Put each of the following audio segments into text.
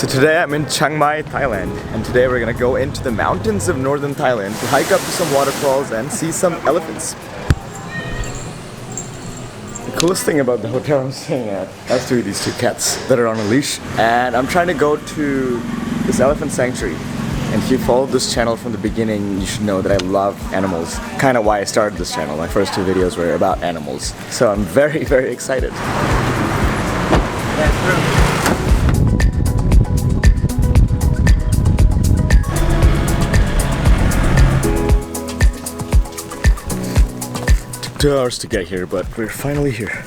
So today I'm in Chiang Mai, Thailand, and today we're gonna go into the mountains of northern Thailand to hike up to some waterfalls and see some elephants. The coolest thing about the hotel I'm staying at has to be these two cats that are on a leash, and I'm trying to go to this elephant sanctuary. And if you followed this channel from the beginning, you should know that I love animals. Kind of why I started this channel. My first two videos were about animals. So I'm very, very excited. Took 2 hours to get here, but we're finally here.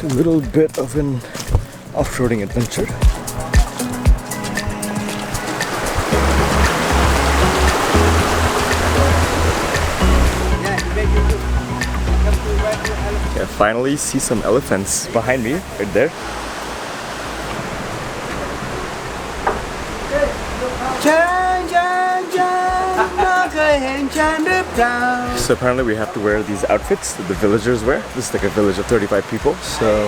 A little bit of an off-roading adventure. Yeah, finally see some elephants behind me, right there. So apparently we have to wear these outfits that the villagers wear. This is like a village of 35 people, so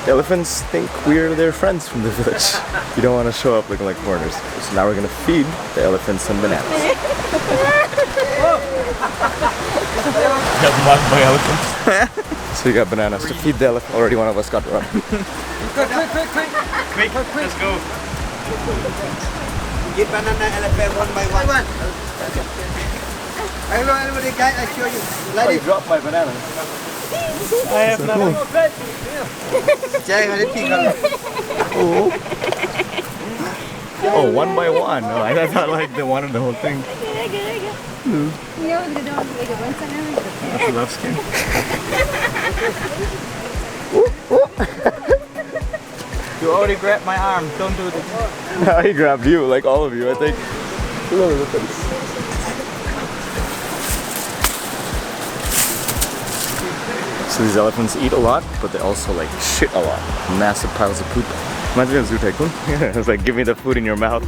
the elephants think we're their friends from the village. You don't want to show up looking like foreigners. So now we're gonna feed the elephants some bananas. Got mugged by elephants. So you got bananas to feed the elephant. Already one of us got run. Quick, let's go. Give banana elephant one by one. Hello, everybody, guys, I show you. Oh, you dropped my banana. I have none. Oh, one by one. Oh, I thought like they wanted the whole thing. That's a love skin. You already grabbed my arm. Don't do this. Now he grabbed you, like all of you, I think. Hello, elephants. So these elephants eat a lot, but they also like shit a lot. Massive piles of poop. Reminds me of Zoo Tycoon. It's like, give me the food in your mouth.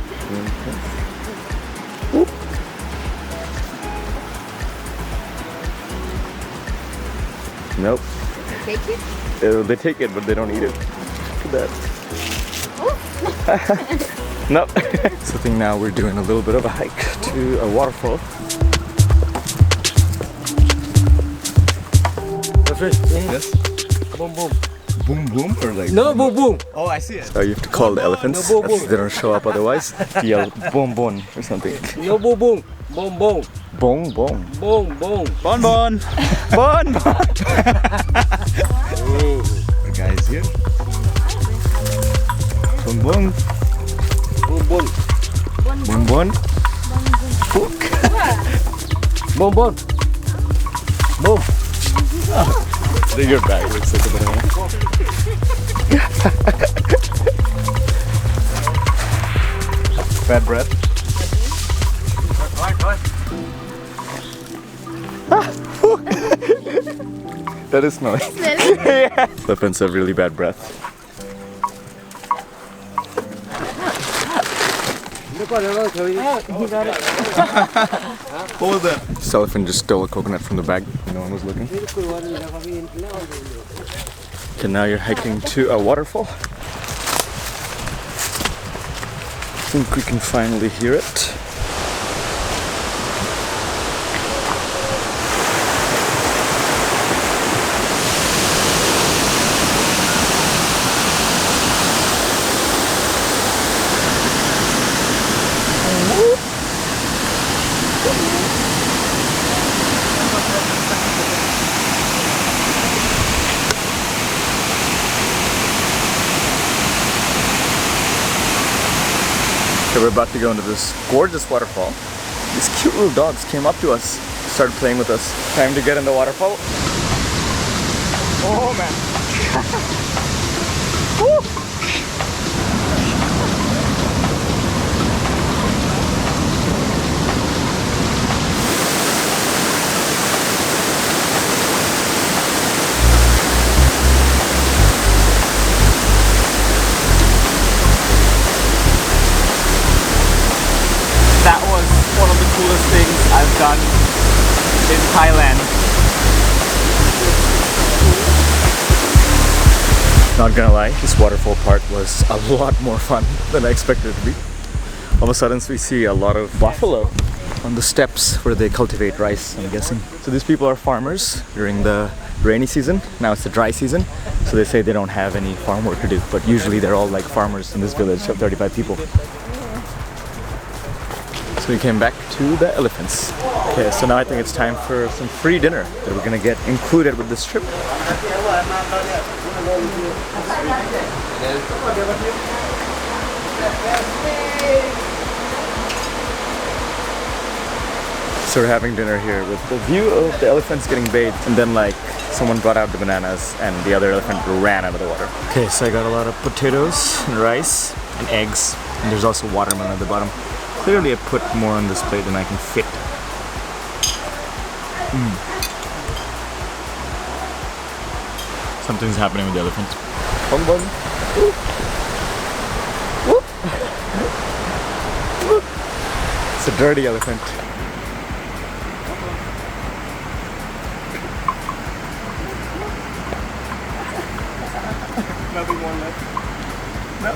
Nope. Take it? They take it, but they don't eat it. Look at that. Nope. So I think now we're doing a little bit of a hike to a waterfall. Yes. Boom, boom. Boom boom or like No, boom, boom. Oh, I see it. So you have to call the elephants. No, boom, boom. If they don't show up otherwise. Yell boom boom or something. No, boom, boom. Boom, boom. Boom boom. Boom, boom. Bon bon. Bon bon. The guys here. Boom boom. Boom, boom. Boom boom. Boom, boom. Boom. Your bag looks like a banana. Bad breath. That is smelly. Yeah. Elephants have really bad breath. He got it. What was that? This elephant just stole a coconut from the bag. No one was looking. Okay, now you're hiking to a waterfall. I think we can finally hear it. Okay, we're about to go into this gorgeous waterfall. These cute little dogs came up to us, started playing with us. Time to get in the waterfall. Oh man. Woo! That was one of the coolest things I've done in Thailand. Not gonna lie, this waterfall part was a lot more fun than I expected it to be. All of a sudden we see a lot of buffalo on the steps where they cultivate rice, I'm guessing. So these people are farmers during the rainy season. Now it's the dry season, so they say they don't have any farm work to do, but usually they're all like farmers in this village of 35 people. So we came back to the elephants. Okay, so now I think it's time for some free dinner that we're gonna get included with this trip. So we're having dinner here with the view of the elephants getting bathed, and then like someone brought out the bananas and the other elephant ran out of the water. Okay, so I got a lot of potatoes and rice and eggs, and there's also watermelon at the bottom. Clearly I put more on this plate than I can fit. Something's happening with the elephant. Bum bum. Whoop. Whoop. It's a dirty elephant. Nothing more left. No.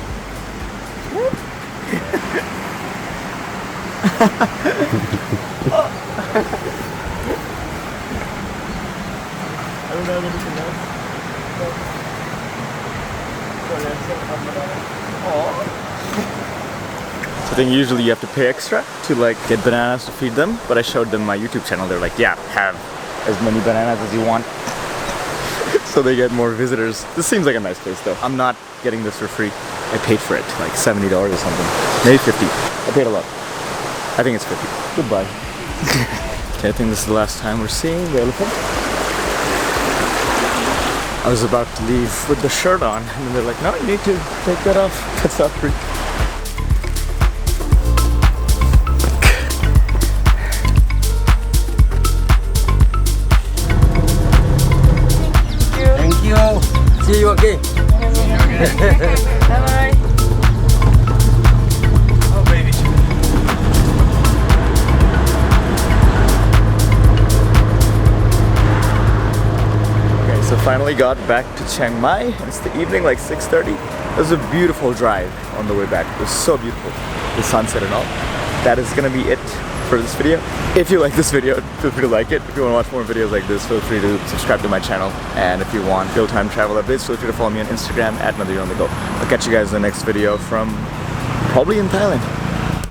I don't have anything else. So I think usually you have to pay extra to like get bananas to feed them, but I showed them my YouTube channel. They're like, yeah, have as many bananas as you want. So they get more visitors. This seems like a nice place though. I'm not getting this for free. I paid for it, like $70 or something. Maybe 50. I paid a lot. I think it's 50. Goodbye. Okay, I think this is the last time we're seeing the elephant. I was about to leave with the shirt on, and then they're like, no, you need to take that off. That's not free. Thank you. See you again. Bye-bye. Oh, baby. Okay, so finally got back to Chiang Mai. It's the evening, like 6:30. It was a beautiful drive on the way back. It was so beautiful. The sunset and all. That is gonna be it for this video. If you like this video, feel free to like it. If you want to watch more videos like this, feel free to subscribe to my channel. And if you want real-time travel updates, feel free to follow me on Instagram @NadhirOnTheGo. I'll catch you guys in the next video from probably in Thailand.